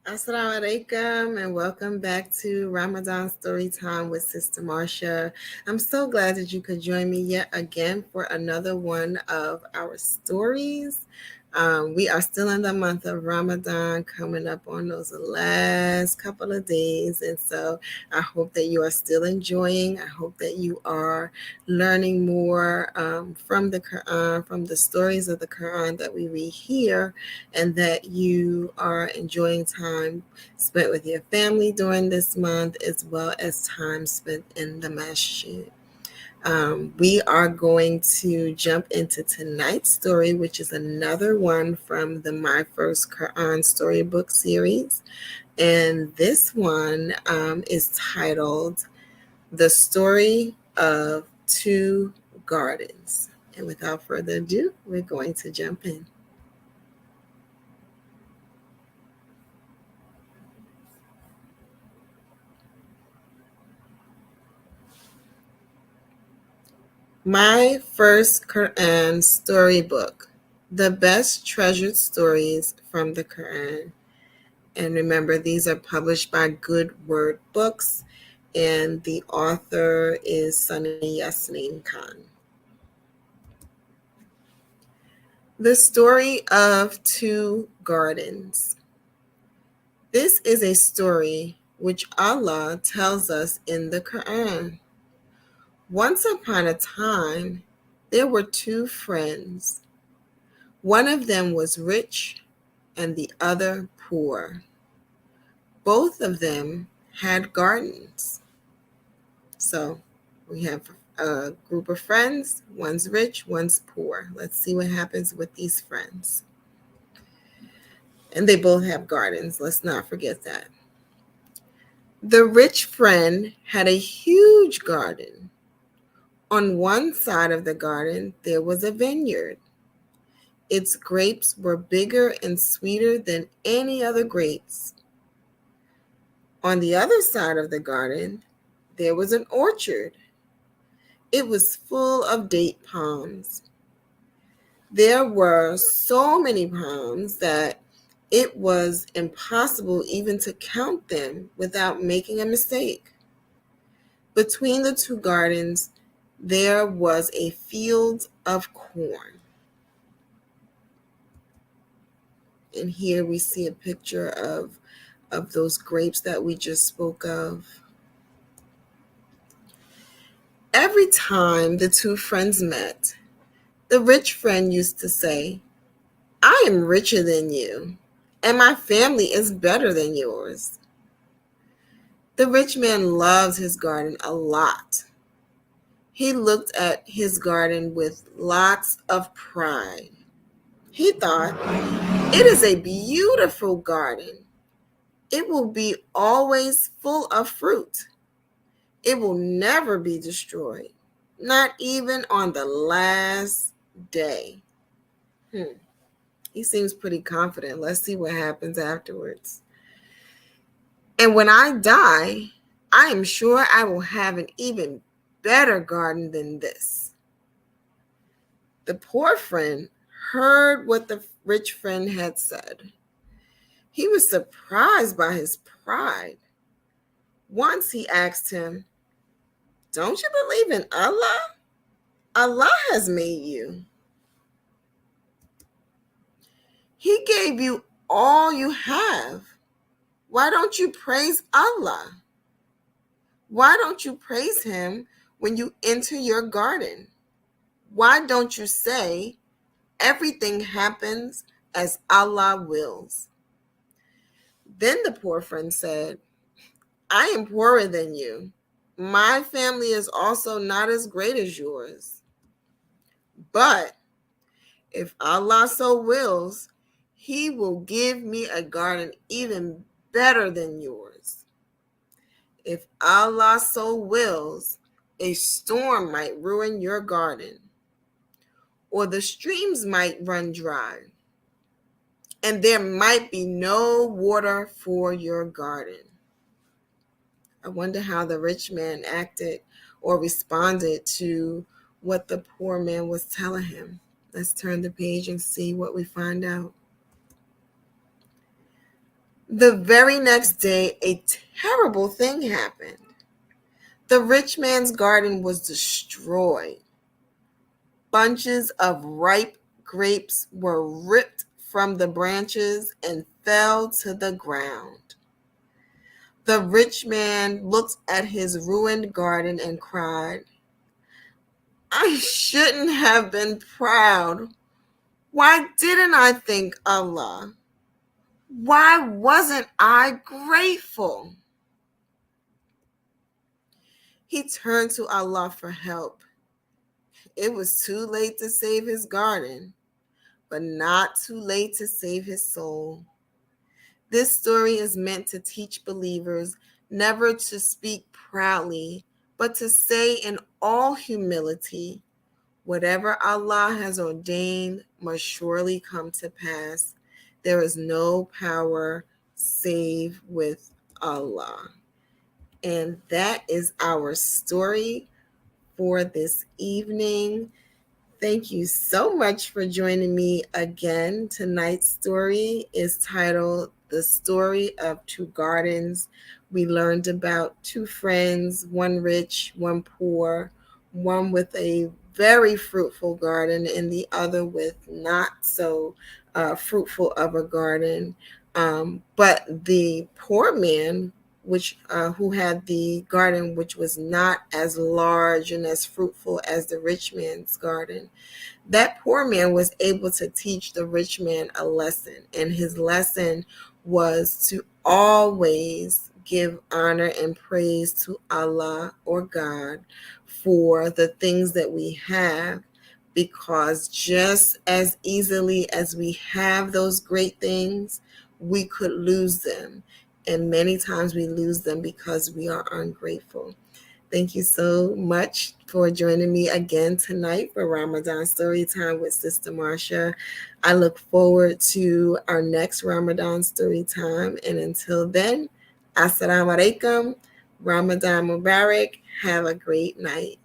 Assalamu alaikum and welcome back to Ramadan Storytime with Sister Marsha. I'm so glad that you could join me yet again for another one of our stories. We are still in the month of Ramadan, coming up on those last couple of days. And so I hope that you are still enjoying. I hope that you are learning more from the Quran, from the stories of the Quran that we read here, and that you are enjoying time spent with your family during this month, as well as time spent in the masjid. We are going to jump into tonight's story, which is another one from the My First Quran storybook series. And this one is titled The Story of Two Gardens. And without further ado, we're going to jump in. My First Quran Storybook, the best treasured stories from the Quran. And remember, these are published by Good Word Books, and the author is Sunny Yasmin Khan. The Story of Two Gardens. This is a story which Allah tells us in the Quran. Once upon a time, there were two friends. One of them was rich and the other poor. Both of them had gardens. So we have a group of friends. One's rich, one's poor. Let's see what happens with these friends. And they both have gardens. Let's not forget that. The rich friend had a huge garden. On one side of the garden, there was a vineyard. Its grapes were bigger and sweeter than any other grapes. On the other side of the garden, there was an orchard. It was full of date palms. There were so many palms that it was impossible even to count them without making a mistake. Between the two gardens, there was a field of corn. And here we see a picture of those grapes that we just spoke of. Every time the two friends met, the rich friend used to say, "I am richer than you, and my family is better than yours." The rich man loved his garden a lot. He looked at his garden with lots of pride. He thought, "It is a beautiful garden. It will be always full of fruit. It will never be destroyed, not even on the last day." He seems pretty confident. Let's see what happens afterwards. "And when I die, I am sure I will have an even better garden than this." The poor friend heard what the rich friend had said. He was surprised by his pride. Once he asked him, "Don't you believe in Allah? Allah has made you. He gave you all you have. Why don't you praise Allah? Why don't you praise him when you enter your garden? Why don't you say, 'Everything happens as Allah wills'?" Then the poor friend said, "I am poorer than you. My family is also not as great as yours. But if Allah so wills, he will give me a garden even better than yours. If Allah so wills, a storm might ruin your garden, or the streams might run dry, and there might be no water for your garden." I wonder how the rich man acted or responded to what the poor man was telling him. Let's turn the page and see what we find out. The very next day, a terrible thing happened. The rich man's garden was destroyed. Bunches of ripe grapes were ripped from the branches and fell to the ground. The rich man looked at his ruined garden and cried, I shouldn't have been proud. Why didn't I thank Allah? Why wasn't I grateful? He turned to Allah for help. It was too late to save his garden, but not too late to save his soul. This story is meant to teach believers never to speak proudly, but to say in all humility, whatever Allah has ordained must surely come to pass. There is no power save with Allah. And that is our story for this evening. Thank you so much for joining me again. Tonight's story is titled The Story of Two Gardens. We learned about two friends, one rich, one poor, one with a very fruitful garden and the other with not so fruitful of a garden. But the poor man, who had the garden which was not as large and as fruitful as the rich man's garden, that poor man was able to teach the rich man a lesson, and his lesson was to always give honor and praise to Allah or God for the things that we have, because just as easily as we have those great things, we could lose them. And many times we lose them because we are ungrateful. Thank you so much for joining me again tonight for Ramadan Storytime with Sister Marsha. I look forward to our next Ramadan Storytime. And until then, Assalamu alaikum, Ramadan Mubarak. Have a great night.